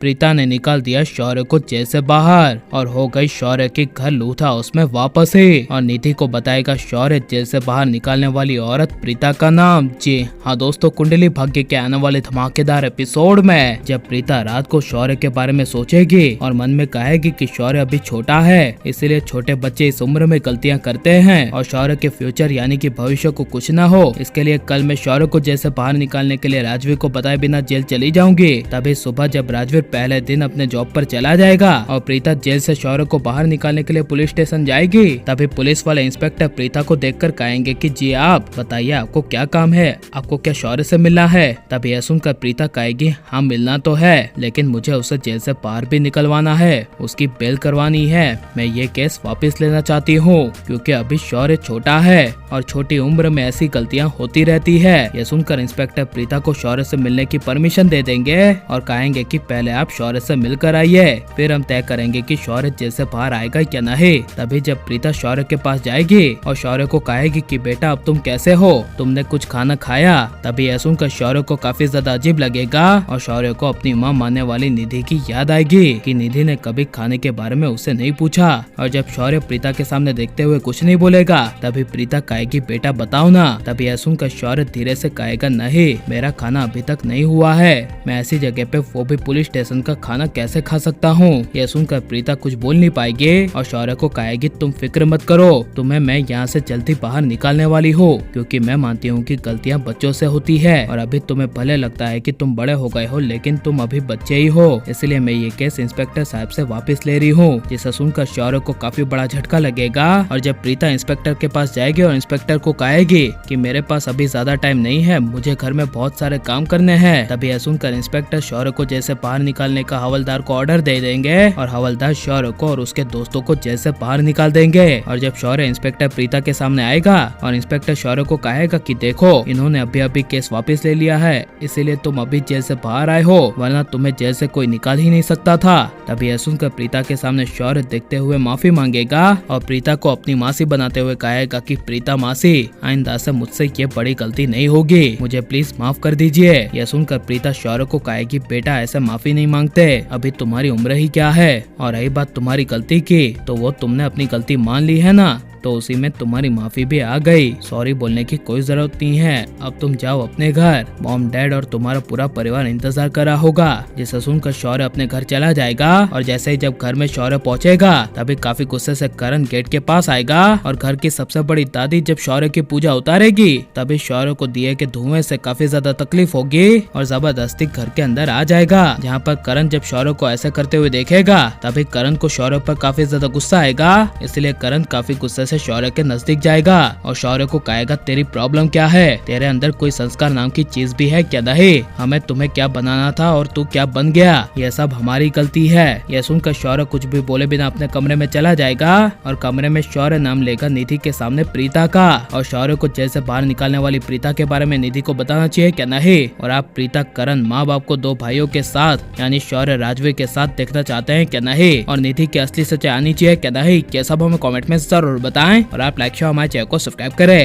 प्रीता ने निकाल दिया शौर्य को जेल से बाहर और हो गई शौर्य के घर लूथा उसमें वापस ही। और निधि को बताएगा शौर्य जेल से बाहर निकालने वाली औरत प्रीता का नाम। जी हाँ दोस्तों, कुंडली भाग्य के आने वाले धमाकेदार एपिसोड में जब प्रीता रात को शौर्य के बारे में सोचेगी और मन में कहेगी कि शौर्य अभी छोटा है, इसलिए छोटे बच्चे इस उम्र में गलतियां करते हैं और शौर्य के फ्यूचर यानी कि भविष्य को कुछ न हो, इसके लिए कल मैं शौर्य को जेल से बाहर निकालने के लिए राजवीर को बताए बिना जेल चली जाऊंगी। तभी सुबह जब राजवीर पहले दिन अपने जॉब पर चला जाएगा और प्रीता जेल से शौर्य को बाहर निकालने के लिए पुलिस स्टेशन जाएगी, तभी पुलिस वाले इंस्पेक्टर प्रीता को देखकर कहेंगे कि जी आप बताइए आपको क्या काम है, आपको क्या शौर्य से मिलना है। तभी यह सुनकर प्रीता कहेगी हाँ मिलना तो है, लेकिन मुझे उसे जेल से बाहर भी निकलवाना है, उसकी बेल करवानी है। मैं ये केस वापस लेना चाहती हूँ क्योंकि अभी शौर्य छोटा है और छोटी उम्र में ऐसी गलतियाँ होती रहती है। यह सुनकर इंस्पेक्टर प्रीता को शौर्य से मिलने की परमिशन दे देंगे और कहेंगे कि पहले आप शौर्य से मिलकर आइए, फिर हम तय करेंगे कि शौर्य जेल से बाहर आएगा या नहीं। तभी जब प्रीता शौर्य के पास जाएगी और शौर्य को कहेगी कि बेटा अब तुम कैसे हो, तुमने कुछ खाना खाया। तभी यह सुनकर शौर्य को काफी ज्यादा अजीब लगेगा और शौर्य को अपनी माँ मानने वाली निधि की याद आएगी कि निधि ने कभी खाने के बारे में उससे नहीं पूछा। और जब शौर्य प्रीता के सामने देखते हुए कुछ नहीं बोलेगा, तभी प्रीता कहेगी बेटा बताओ ना। तभी यह सुनकर शौर्य धीरे से कहेगा नहीं, मेरा खाना अभी तक नहीं हुआ है, मैं ऐसी जगह पे वो भी पुलिस स्टेशन का खाना कैसे खा सकता हूँ। यह सुनकर प्रीता कुछ बोल नहीं पाएगी और शौर्य को कहेगी तुम फिक्र मत करो, तुम्हें मैं यहाँ से जल्दी बाहर निकालने वाली हूँ, क्योंकि मैं मानती हूँ कि गलतियाँ बच्चों से होती है और अभी तुम्हें भले लगता है कि तुम बड़े हो गए हो, लेकिन तुम अभी बच्चे ही हो, इसलिए मैं ये केस इंस्पेक्टर साहब से वापस ले रही हूँ। जिसे सुनकर शौर्य को काफी बड़ा झटका लगेगा और जब प्रीता इंस्पेक्टर के पास जाएगी और इंस्पेक्टर को कहेगी कि मेरे पास अभी ज्यादा टाइम नहीं है, मुझे घर में बहुत सारे काम करने हैं, तभी यह सुनकर इंस्पेक्टर शौर्य को जैसे बाहर निकालने का हवलदार को ऑर्डर दे देंगे और हवलदार शौर्य को और उसके दोस्तों को जेल से बाहर निकाल देंगे। और जब शौर्य इंस्पेक्टर प्रीता के सामने आएगा और इंस्पेक्टर शौर्य को कहेगा कि देखो इन्होंने अभी अभी केस वापस ले लिया है, इसीलिए तुम अभी जेल से बाहर आए हो, वरना तुम्हें जेल से कोई निकाल ही नहीं सकता था। तभी यह सुनकर प्रीता के सामने शौर्य देखते हुए माफी मांगेगा और प्रीता को अपनी मासी बनाते हुए कहेगा कि प्रीता मासी आइंदा से मुझसे ये बड़ी गलती नहीं होगी, मुझे प्लीज माफ कर दीजिए। यह सुनकर प्रीता शौर्य को कहेगी बेटा ऐसे माफी नहीं मांगते, अभी तुम्हारी उम्र ही क्या है, और रही बात तुम्हारी गलती की तो वो तुमने अपनी गलती मान ली है ना, तो उसी में तुम्हारी माफी भी आ गई, सॉरी बोलने की कोई जरूरत नहीं है, अब तुम जाओ अपने घर, मॉम डैड और तुम्हारा पूरा परिवार इंतजार कर रहा होगा। जिसे सुनकर शौर्य अपने घर चला जाएगा और जैसे ही जब घर में शौर्य पहुंचेगा तभी काफी गुस्से से करण गेट के पास आएगा और घर की सबसे बड़ी दादी जब शौर्य की पूजा उतारेगी तभी शौर्य को दिए के धुएं से काफी ज्यादा तकलीफ होगी और जबरदस्ती घर के अंदर आ जाएगा। जहाँ पर करण जब शौर्य को ऐसा करते हुए देखेगा तभी करण को शौर्य पर काफी ज्यादा गुस्सा आएगा, इसलिए करण काफी गुस्से से शौर्य के नजदीक जाएगा और शौर्य को कहेगा तेरी प्रॉब्लम क्या है, तेरे अंदर कोई संस्कार नाम की चीज भी है क्या नहीं, हमें तुम्हें क्या बनाना था और तू क्या बन गया, यह सब हमारी गलती है। यह सुनकर शौर्य कुछ भी बोले बिना अपने कमरे में चला जाएगा और कमरे में शौर्य नाम लेगा निधि के सामने प्रीता का और शौर्य को जेल से बाहर निकालने वाली प्रीता के बारे में निधि को बताना चाहिए क्या नहीं, और आप प्रीता करण माँ बाप को दो भाइयों के साथ यानी शौर्य राजवीर के साथ देखना चाहते हैं क्या नहीं, और निधि की असली सच्चाई आनी चाहिए क्या नहीं, ये सब हमें कमेंट में जरूर बताएं और आप लाइक शेयर हमारे चैनल को सब्सक्राइब करें।